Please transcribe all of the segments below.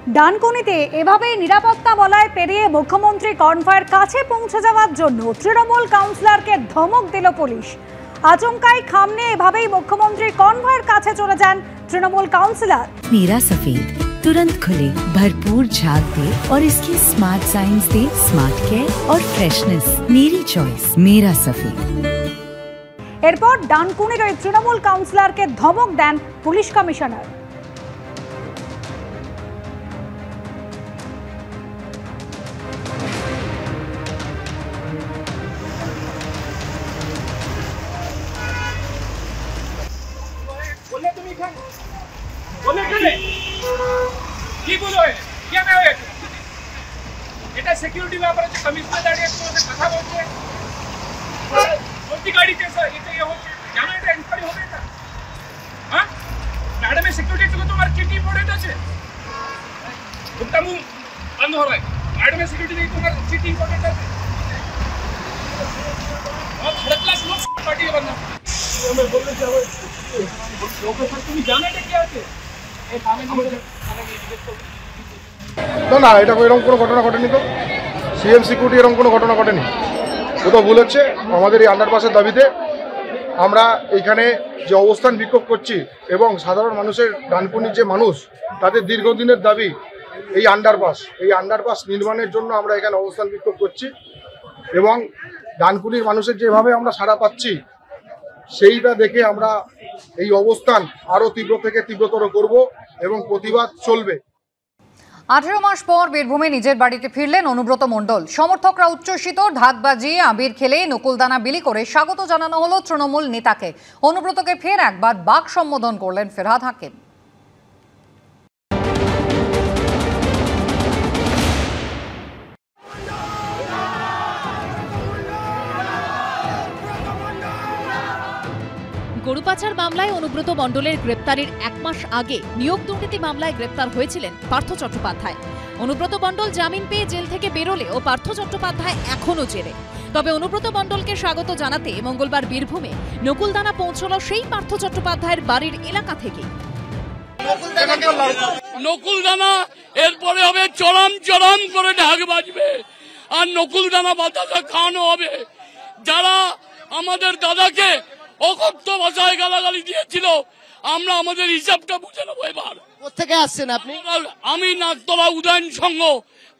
ডানকুনিতে এভাবেই নিরাপত্তা বলয় পেরিয়ে মুখ্যমন্ত্রী কনভয়ের কাছে পৌঁছে যাওয়ার জন্য তৃণমূল কাউন্সিলরকে ধমক দিল পুলিশ। আচমকাই খামনে এভাবেই মুখ্যমন্ত্রীর কনভয়ের কাছে চলে যান তৃণমূল কাউন্সিলর। मेरा सफेद तुरंत खुले, भरपूर झाग दे और इसकी स्मार्ट साइंस दे स्मार्ट केयर और फ्रेशनेस। मेरी चॉइस मेरा सफेद। এরপর ডানকুনির ওই তৃণমূল কাউন্সিলরকে ধমক দেন পুলিশ কমিশনার। এটা সিকিউরিটি ব্যাপারে যে কমিশনার দাঁড়িয়ে তোমাদের কথা বলছে সত্যি গাড়িতে স্যার এটা হচ্ছে জানো এটা ইনকোয়ারি হবে না। হ্যাঁ ম্যাডামের সিকিউরিটি থেকে তোমার চিঠি পড়ে গেছে মুখটা মুখ বন্ধ হবে। ম্যাডামের সিকিউরিটি থেকে তোমার চিঠি পড়ে গেছে और थर्ड क्लास लोग पार्टी बनना मैं बोल रहा हूं लोगों से तुम जानो এটা কি আছে এই কামে না না এটা এরকম কোনো ঘটনা ঘটেনি, তো সিএম সিকিউরিটি এরকম কোনো ঘটনা ঘটেনি। কোথাও ভুল হচ্ছে। আমাদের এই আন্ডারপাসের দাবিতে আমরা এইখানে যে অবস্থান বিক্ষোভ করছি এবং সাধারণ মানুষের ডানকুনির যে মানুষ তাদের দীর্ঘদিনের দাবি এই আন্ডারপাস নির্মাণের জন্য আমরা এখানে অবস্থান বিক্ষোভ করছি এবং ডানকুনির মানুষের যেভাবে আমরা সাড়া পাচ্ছি সেইটা দেখে আমরা এই অবস্থান আরও তীব্র থেকে তীব্রতর করব এবং প্রতিবাদ চলবে। 18 মাস পর বীরভূমে নিজের বাড়িতে ফিরলেন অনুব্রত মণ্ডল। সমর্থকরা উচ্ছ্বসিত, ঢাক বাজিয়ে আবির খেলে নকুলদানা বিলি করে স্বাগত জানানো হলো তৃণমূল নেতাকে। অনুব্রতকে ফের একবার বাক সম্বোধন করলেন ফেরহাদ হাকিম। গরু পাচার মামলায় অনুব্রত মণ্ডলের গ্রেপ্তারের 1 মাস আগে নিয়োগ দুর্নীতি মামলায় গ্রেপ্তার হয়েছিলেন পার্থ চট্টোপাধ্যায়। অনুব্রত মণ্ডল জামিন পেয়ে জেল থেকে বেরোলেও পার্থ চট্টোপাধ্যায় এখনও জেলে। তবে অনুব্রত মণ্ডলকে স্বাগত জানাতে মঙ্গলবার বীরভূমে নকুলদানা পৌঁছল সেই পার্থ চট্টোপাধ্যায়ের বাড়ির এলাকা থেকে। নকুলদানা এরপরে হবে চরম চরম করে ঢাক বাজবে আর নকুলদানা বাতাসা খাওয়ানো হবে। যারা আমাদের দাদাকে অকথ্য ভাষায় গালাগালি দিয়েছিল আমরা আমাদের হিসাবটা বুঝে নেবো। এবার কোথেকে আসছেন আপনি? আমি নাগতলা উদয়ন সংঘ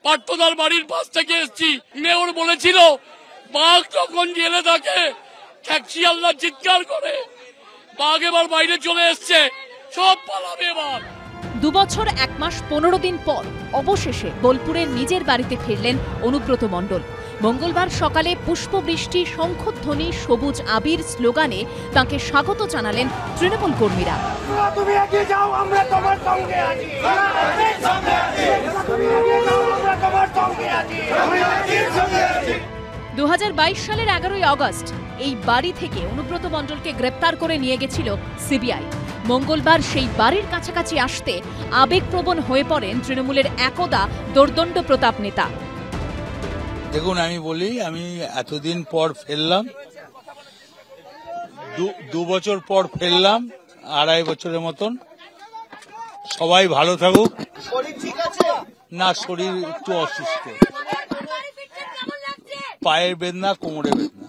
পার্থদার বাড়ির পাশ থেকে এসেছি। মেয়র বলেছিল বাঘ যখন জেলে থাকে খ্যাকশিয়াল্লা চিৎকার করে, বাঘ এবার বাইরে চলে এসছে, সব পালাবে। এবার 2 বছর 1 মাস 15 দিন পর অবশেষে বোলপুরের নিজের বাড়িতে ফিরলেন অনুব্রত মণ্ডল। মঙ্গলবার সকালে পুষ্পবৃষ্টি, শঙ্খধ্বনি, সবুজ আবির স্লোগানে তাঁকে স্বাগত জানালেন তৃণমূল কর্মীরা। 2022 সালের 11ই আগস্ট এই বাড়ি থেকে অনুব্রত মণ্ডলকে গ্রেপ্তার করে নিয়ে গেছিল সিবিআই। মঙ্গলবার সেই বাড়ির কাছাকাছি আসতে আবেগপ্রবণ হয়ে পড়েন তৃণমূলের একদা দোর্দণ্ড প্রতাপ নেতা। দেখুন, আমি বলি, আমি এতদিন পর ফেললাম, 2 বছর পর ফেললাম, 2.5 বছরের মতন। সবাই ভালো থাকুক। না, শরীর একটু অসুস্থ, পায়ের বেদনা, কোমরে বেদনা।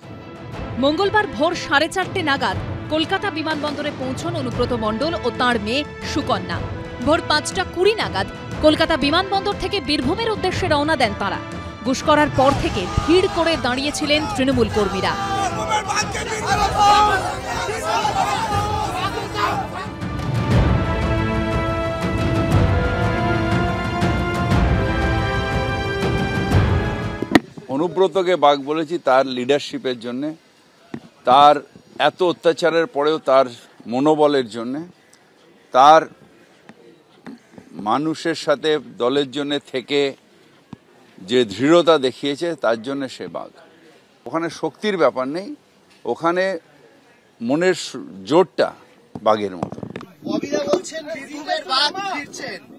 মঙ্গলবার ভোর 4:30 নাগাদ কলকাতা বিমানবন্দরে পৌঁছন অনুব্রত মণ্ডল ও তাঁর মেয়ে সুকন্যা। ভোর 5:20 নাগাদ কলকাতা বিমানবন্দর থেকে বীরভূমের উদ্দেশ্যে রওনা দেন তাঁরা। গুসকরার পর থেকে ভিড় করে দাঁড়িয়েছিলেন তৃণমূল কর্মীরা। অনুব্রতকে বাঘ বলেছি তার লিডারশিপের জন্যে, তার এত অত্যাচারের পরেও তার মনোবলের জন্যে, তার মানুষের সাথে দলের জন্য থেকে যে দৃঢ়তা দেখিয়েছে তার জন্য সে বাঘ। ওখানে শক্তির ব্যাপার নেই, ওখানে মনের জোরটা বাঘের মতো।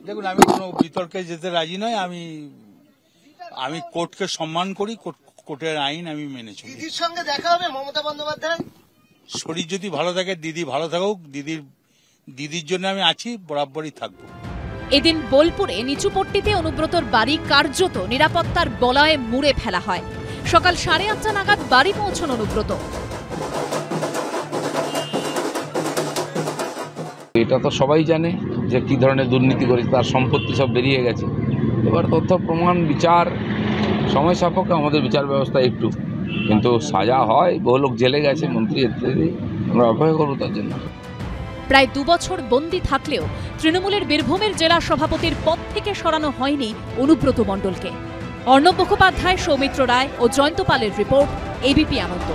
দেখুন, আমি কোনো বিতর্কে যেতে রাজি নয়। আমি কোর্টকে সম্মান করি, কোর্টের আইন আমি মেনে চলি। দিদির সঙ্গে দেখা হবে মমতা বন্দ্যোপাধ্যায়? শরীর যদি ভালো থাকে, দিদি ভালো থাকুক, দিদির জন্য আমি আছি, বরাবরই থাকবো। এদিন বোলপুরে নিচুপট্টিতে অনুব্রতর বাড়ি কার্যত নিরাপত্তার বলয়ে মুড়ে ফেলা হয়। সকাল 8:30 নাগাদ বাড়ি পৌঁছন অনুব্রত। এটা তো সবাই জানে যে কি ধরনের দুর্নীতি করেছে, তার সম্পত্তি সব বেরিয়ে গেছে। এবার তথ্য প্রমাণ বিচার সময় সাপেক্ষ, আমাদের বিচার ব্যবস্থা একটু, কিন্তু সাজা হয়, বহু লোক জেলে গেছে, মন্ত্রী ইত্যাদি, আমরা অপেক্ষা করবো তার জন্য। প্রায় 2 বছর বন্দী থাকলেও তৃণমূলের বীরভূমের জেলা সভাপতির পদ থেকে সরানো হয়নি অনুব্রত মণ্ডলকে। অর্ণব মুখোপাধ্যায়, সৌমিত্র রায় ও জয়ন্ত পালের রিপোর্ট, এবিপি আনন্দ।